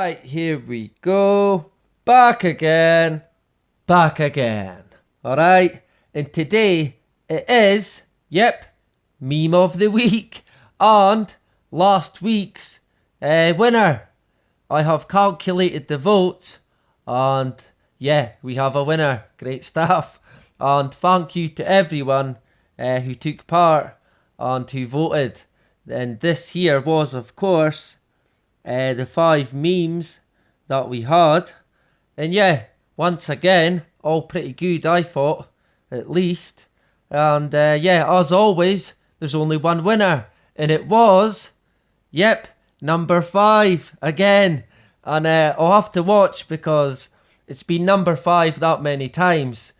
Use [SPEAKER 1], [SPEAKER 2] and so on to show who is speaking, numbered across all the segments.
[SPEAKER 1] Alright, here we go. Back again. Back again. Alright, and today it is, meme of the week and last week's winner. I have calculated the votes and we have a winner. Great stuff. And thank you to everyone who took part and who voted. And this here was, of course, the 5 memes that we had. And once again, all pretty good, I thought, at least. And as always, there's only one winner. And it was, number 5 again. And I'll have to watch because it's been number 5 that many times.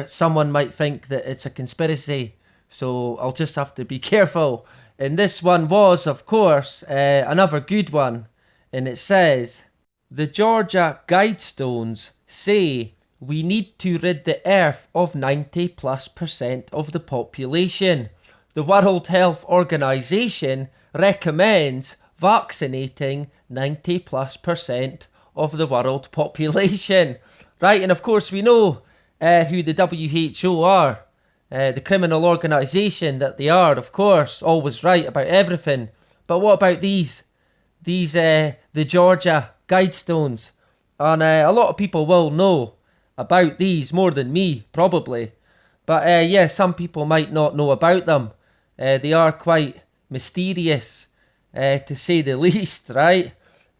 [SPEAKER 1] Someone might think that it's a conspiracy. So I'll just have to be careful. And this one was, of course, another good one. And it says, the Georgia Guidestones say we need to rid the earth of 90+% of the population. The World Health Organization recommends vaccinating 90+% of the world population. Right, and of course we know who the WHO are. The criminal organisation that they are, of course, always right about everything. But what about these? The Georgia Guidestones. And a lot of people will know about these more than me, probably. But some people might not know about them. They are quite mysterious, to say the least, right?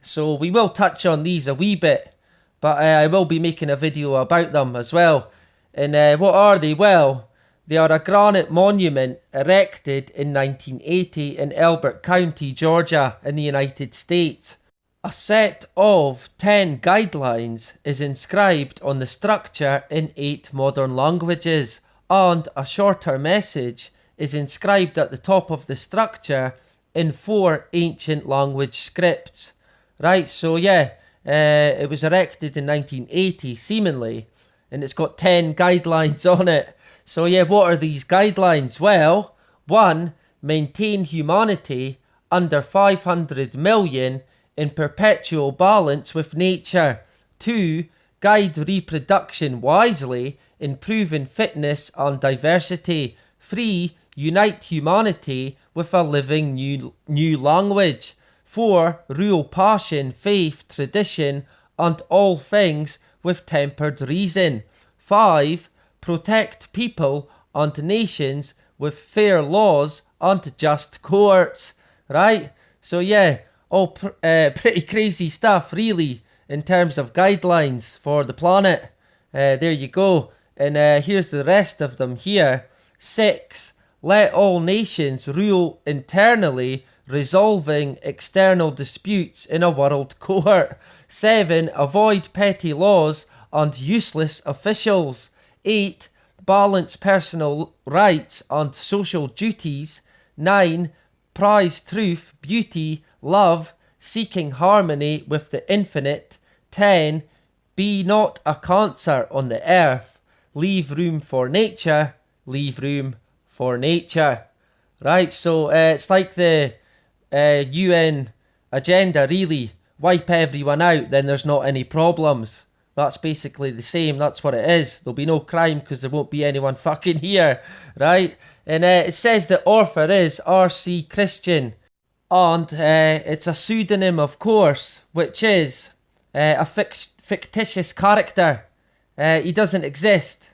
[SPEAKER 1] So we will touch on these a wee bit. But I will be making a video about them as well. And what are they? Well, they are a granite monument erected in 1980 in Elbert County, Georgia, in the United States. A set of 10 guidelines is inscribed on the structure in 8 modern languages, and a shorter message is inscribed at the top of the structure in 4 ancient language scripts. Right, so it was erected in 1980, seemingly, and it's got 10 guidelines on it. So what are these guidelines? Well, 1. Maintain humanity under 500 million in perpetual balance with nature. 2. Guide reproduction wisely, improving fitness and diversity. 3. Unite humanity with a living new language. 4. Rule passion, faith, tradition, and all things with tempered reason. 5. Protect people and nations with fair laws and just courts. Right? So all pretty crazy stuff, really, in terms of guidelines for the planet. There you go. And here's the rest of them here. 6. Let all nations rule internally, resolving external disputes in a world court. 7. Avoid petty laws and useless officials. 8. Balance personal rights and social duties. 9. Prize truth, beauty, love, seeking harmony with the infinite. 10. Be not a cancer on the earth. Leave room for nature. Leave room for nature. Right, so it's like the UN agenda, really. Wipe everyone out, then there's not any problems. That's basically the same. That's what it is. There'll be no crime because there won't be anyone fucking here, right? And it says the author is R.C. Christian. And it's a pseudonym, of course, which is a fictitious character. He doesn't exist.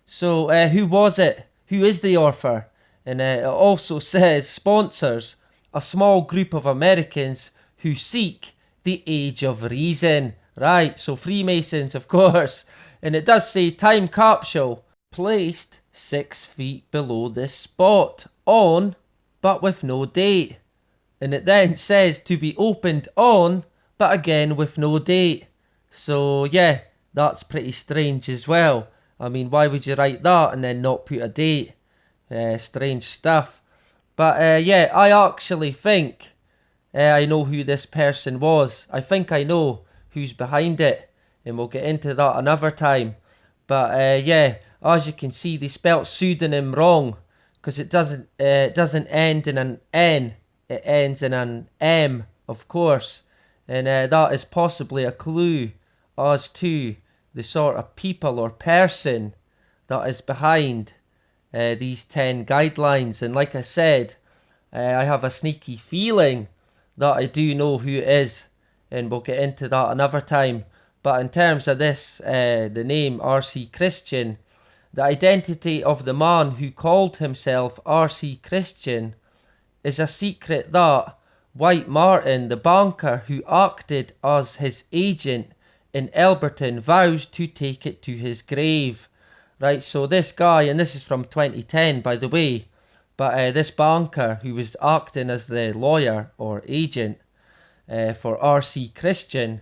[SPEAKER 1] So who was it? Who is the author? And it also says sponsors, a small group of Americans who seek the age of reason. Right, so Freemasons, of course. And it does say time capsule placed 6 feet below this spot on, but with no date. And it then says to be opened on, but again with no date. So that's pretty strange as well. I mean, why would you write that and then not put a date? Strange stuff. But I actually think I know who this person was. I think I know who's behind it, and we'll get into that another time. But as you can see, they spelt pseudonym wrong because it doesn't end in an N, it ends in an M, of course. and that is possibly a clue as to the sort of people or person that is behind these 10 guidelines. And like I said, I have a sneaky feeling that I do know who it is, and we'll get into that another time. But in terms of this, the name R.C. Christian, the identity of the man who called himself R.C. Christian is a secret that White Martin, the banker who acted as his agent in Elberton, vows to take it to his grave. Right, so this guy, and this is from 2010 by the way, but this banker who was acting as the lawyer or agent for R.C. Christian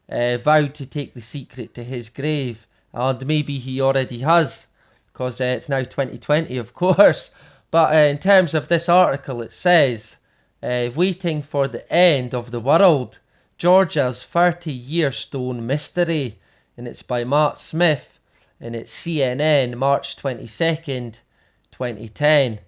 [SPEAKER 1] vowed to take the secret to his grave, and maybe he already has, because it's now 2020 of course. But in terms of this article, it says, waiting for the end of the world, Georgia's 30-year stone mystery, and it's by Matt Smith, and it's CNN, March 22nd, 2010.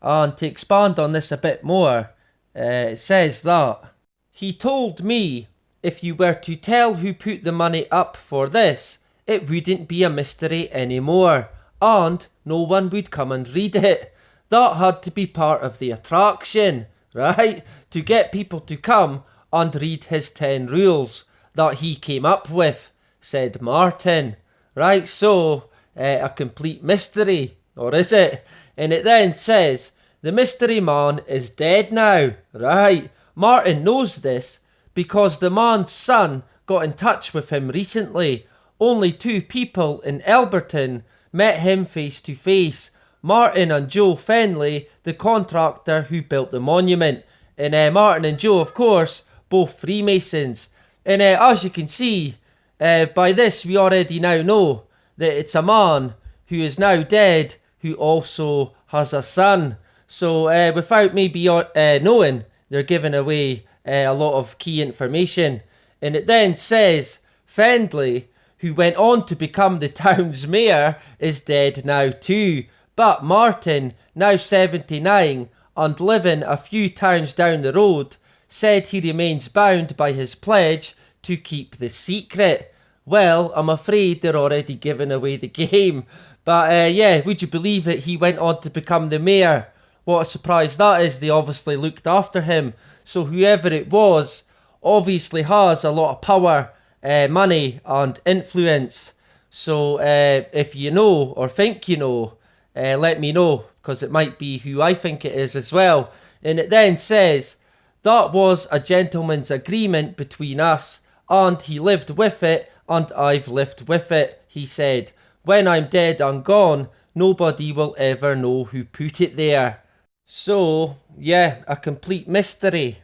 [SPEAKER 1] And to expand on this a bit more, it says that he told me if you were to tell who put the money up for this, it wouldn't be a mystery anymore, and no one would come and read it. That had to be part of the attraction, right? To get people to come and read his 10 rules that he came up with, said Martin. Right, so a complete mystery, or is it? And it then says, the mystery man is dead now, right? Martin knows this because the man's son got in touch with him recently. Only 2 people in Elberton met him face to face. Martin and Joe Fenley, the contractor who built the monument. And Martin and Joe, of course, both Freemasons. And as you can see, by this we already now know that it's a man who is now dead who also has a son. So without maybe knowing, they're giving away a lot of key information. And it then says Fendley, who went on to become the town's mayor, is dead now too. But Martin, now 79 and living a few towns down the road, said he remains bound by his pledge to keep the secret. Well, I'm afraid they're already giving away the game. But yeah, would you believe it? He went on to become the mayor. What a surprise that is. They obviously looked after him. So whoever it was obviously has a lot of power, money and influence. So if you know or think you know, let me know, because it might be who I think it is as well. And it then says, that was a gentleman's agreement between us, and he lived with it, and I've lived with it, he said. When I'm dead and gone, nobody will ever know who put it there. So, yeah, a complete mystery.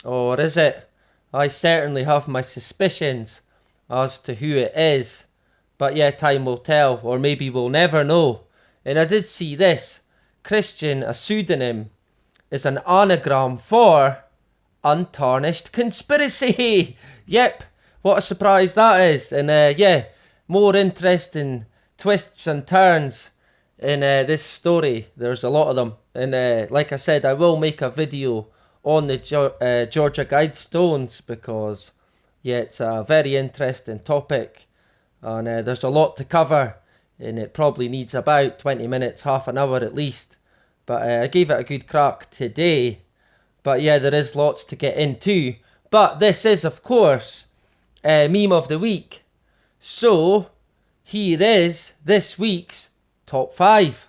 [SPEAKER 1] Or is it? I certainly have my suspicions as to who it is. But yeah, time will tell, or maybe we'll never know. And I did see this. Christian, a pseudonym, is an anagram for untarnished conspiracy. Yep, what a surprise that is. And yeah, more interesting twists and turns in this story. There's a lot of them. And like I said, I will make a video on the Georgia Guidestones, because yeah, it's a very interesting topic. And there's a lot to cover. And it probably needs about 20 minutes, half an hour at least. But I gave it a good crack today. But yeah, there is lots to get into. But this is, of course, Meme of the Week. So, here is this week's Top 5.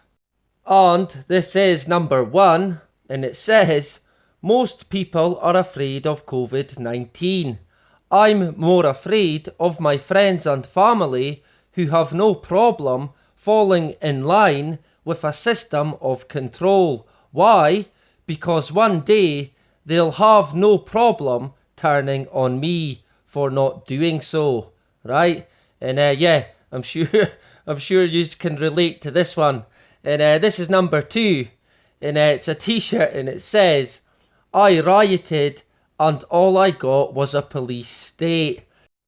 [SPEAKER 1] And this is number 1. And it says, most people are afraid of COVID-19. I'm more afraid of my friends and family who have no problem falling in line with a system of control. Why? Because one day they'll have no problem turning on me for not doing so, right? And yeah, I'm sure you can relate to this one. And this is number 2, and it's a t-shirt, and it says, I rioted and all I got was a police state.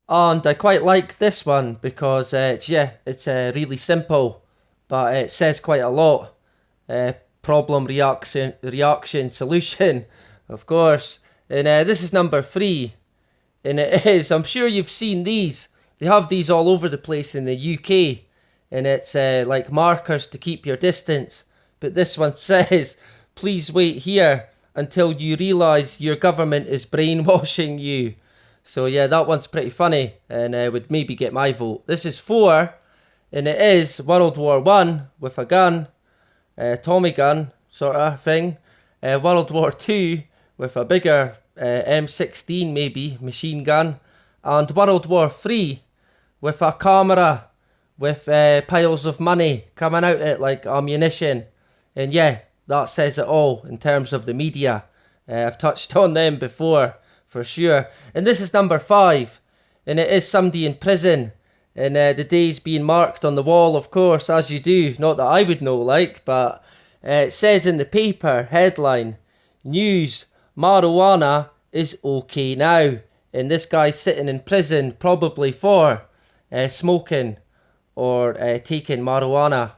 [SPEAKER 1] And I quite like this one because it's really simple, but it says quite a lot. Problem, reaction, solution, of course. And this is number 3. And it is, I'm sure you've seen these. They have these all over the place in the UK. And it's like markers to keep your distance. But this one says, please wait here until you realise your government is brainwashing you. So yeah, that one's pretty funny and would maybe get my vote. This is 4, and it is World War One with a gun, Tommy gun sort of thing. World War Two with a bigger M16 maybe, machine gun. And World War Three with a camera with piles of money coming out it like ammunition. And yeah, that says it all in terms of the media. I've touched on them before, for sure. And this is number 5, and it is somebody in prison. And the day's being marked on the wall, of course, as you do. Not that I would know, like, but it says in the paper, headline, news, marijuana is okay now. And this guy's sitting in prison, probably for smoking or taking marijuana,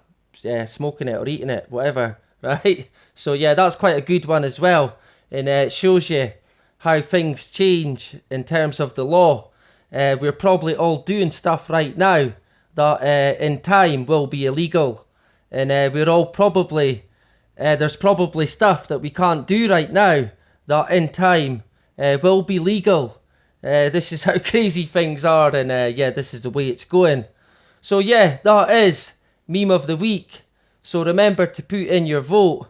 [SPEAKER 1] smoking it or eating it, whatever, right? So yeah, that's quite a good one as well. And it shows you how things change in terms of the law. We're probably all doing stuff right now that in time will be illegal. And we're all probably, there's probably stuff that we can't do right now that in time will be legal. This is how crazy things are, and yeah, this is the way it's going. So yeah, that is Meme of the Week. So remember to put in your vote.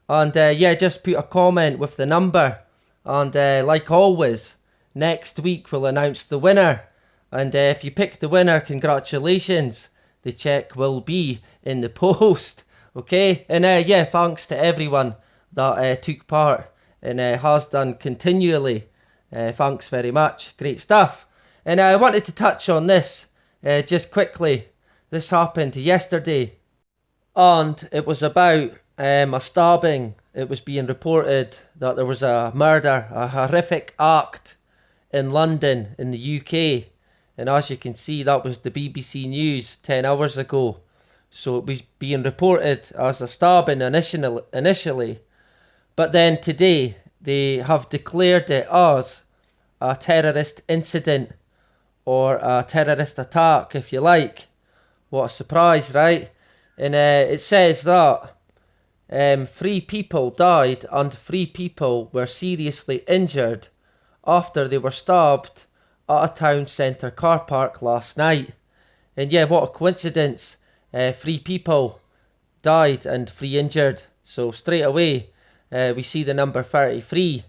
[SPEAKER 1] And yeah, just put a comment with the number. And like always, next week we'll announce the winner. And if you pick the winner, congratulations. The cheque will be in the post. Okay? And yeah, thanks to everyone that took part and has done continually. Thanks very much. Great stuff. And I wanted to touch on this just quickly. This happened yesterday. And it was about a stabbing. It was being reported that there was a murder, a horrific act in London, in the UK. And as you can see, that was the BBC News 10 hours ago. So it was being reported as a stabbing initially. But then today, they have declared it as a terrorist incident or a terrorist attack, if you like. What a surprise, right? And it says that 3 people died and 3 people were seriously injured after they were stabbed at a town centre car park last night. And yeah, what a coincidence. 3 people died and 3 injured. So straight away, we see the number 33.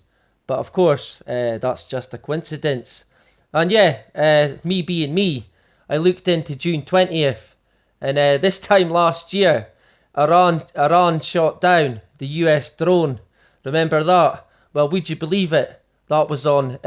[SPEAKER 1] But of course, that's just a coincidence. And yeah, me being me, I looked into June 20th. And this time last year, Iran shot down the US drone. Remember that? Well, would you believe it? That was on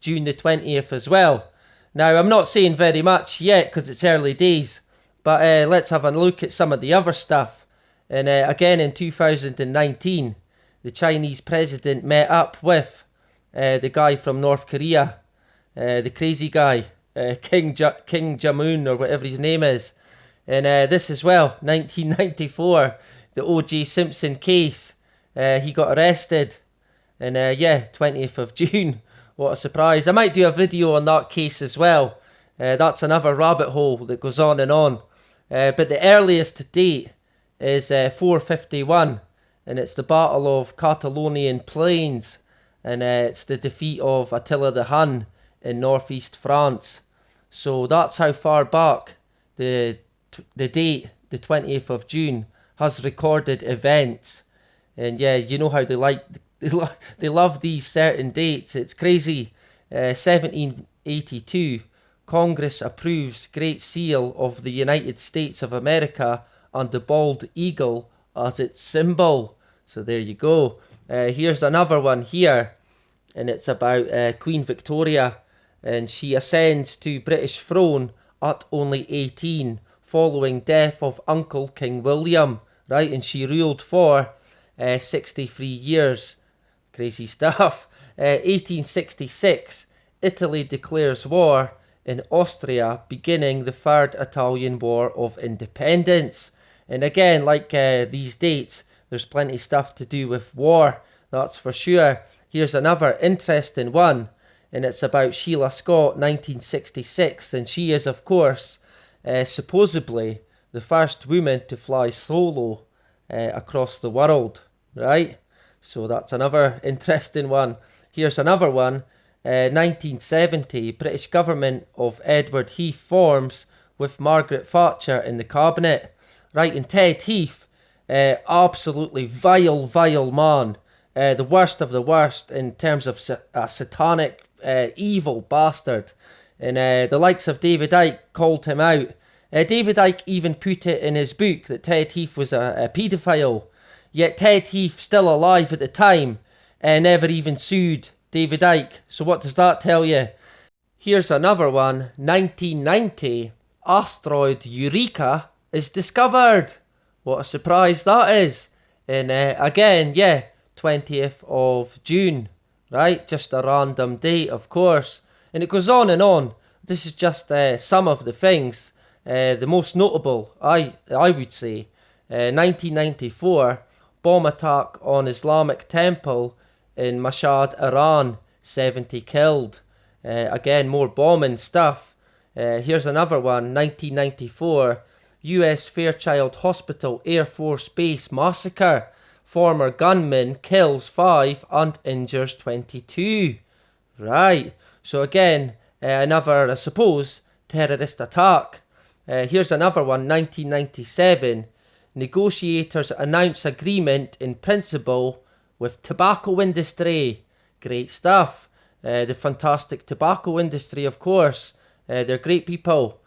[SPEAKER 1] June the 20th as well. Now, I'm not saying very much yet because it's early days. But let's have a look at some of the other stuff. And again, in 2019, the Chinese president met up with the guy from North Korea. The crazy guy, King Jong-un or whatever his name is. And this as well, 1994, the O.J. Simpson case. He got arrested. And yeah, 20th of June. What a surprise. I might do a video on that case as well. That's another rabbit hole that goes on and on. But the earliest date is 451. And it's the Battle of Catalonian Plains. And it's the defeat of Attila the Hun in northeast France. So that's how far back the date, the 20th of June, has recorded events. And yeah, you know how they love these certain dates. It's crazy. 1782, Congress approves Great Seal of the United States of America and the bald eagle as its symbol. So there you go. Here's another one here. And it's about Queen Victoria. And she ascends to British throne at only 18. Following death of Uncle King William, right? And she ruled for 63 years. Crazy stuff. 1866, Italy declares war in Austria, beginning the Third Italian War of Independence. And again, like these dates, there's plenty of stuff to do with war, that's for sure. Here's another interesting one. and it's about Sheila Scott, 1966, and she is, of course, supposedly the first woman to fly solo across the world, right? So that's another interesting one. Here's another one. 1970, British government of Edward Heath forms with Margaret Thatcher in the cabinet. Right, and Ted Heath, absolutely vile man. The worst of the worst in terms of a satanic, evil bastard. And the likes of David Icke called him out. David Icke even put it in his book that Ted Heath was a paedophile. Yet Ted Heath, still alive at the time, never even sued David Icke. So what does that tell you? Here's another one. 1990, asteroid Eureka is discovered. What a surprise that is. And again, yeah, 20th of June, right? Just a random date, of course. And it goes on and on. This is just some of the things. The most notable, I would say, 1994, bomb attack on Islamic temple in Mashhad, Iran, 70 killed. Again, more bombing stuff. Here's another one, 1994, US Fairchild Hospital Air Force Base massacre. Former gunman kills 5 and injures 22. Right, so again, another, I suppose, terrorist attack. Here's another one, 1997. Negotiators announce agreement in principle with tobacco industry. Great stuff. The fantastic tobacco industry, of course. They're great people.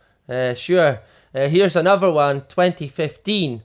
[SPEAKER 1] Sure. Here's another one, 2015.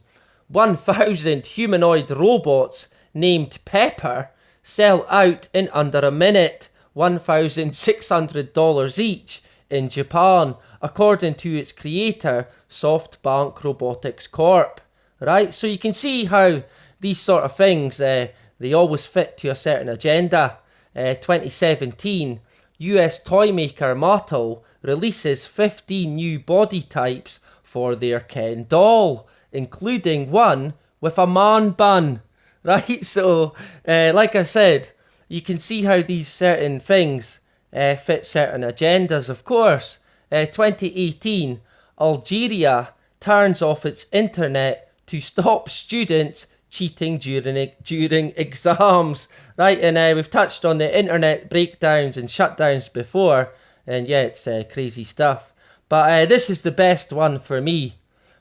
[SPEAKER 1] 1,000 humanoid robots named Pepper sell out in under a minute. $1,600 each in Japan, according to its creator, SoftBank Robotics Corp. Right, so you can see how these sort of things, they always fit to a certain agenda. 2017, US toy maker Mattel releases 15 new body types for their Ken doll, including one with a man bun. Right, so like I said, you can see how these certain things fit certain agendas, of course. 2018, Algeria turns off its internet to stop students cheating during exams. Right, and we've touched on the internet breakdowns and shutdowns before, and yeah, it's crazy stuff. But this is the best one for me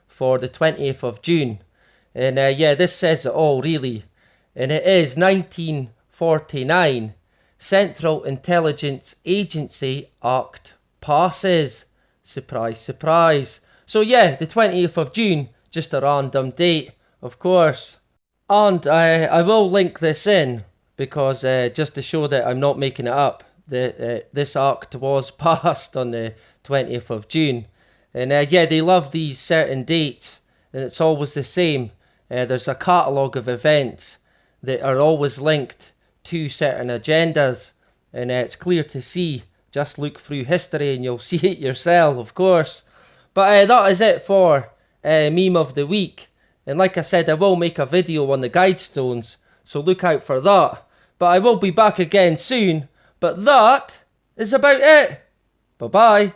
[SPEAKER 1] for the 20th of June. And yeah, this says it all, really. And it is 1949. Central Intelligence Agency Act passes. Surprise, surprise. So yeah, the 20th of June, just a random date, of course. And I will link this in, because just to show that I'm not making it up, this act was passed on the 20th of June. And yeah, they love these certain dates, and it's always the same. There's a catalogue of events that are always linked to certain agendas, and it's clear to see. Just look through history and you'll see it yourself, of course. But that is it for Meme of the Week. And like I said, I will make a video on the Guidestones, so look out for that. But I will be back again soon. But that is about it. Bye-bye.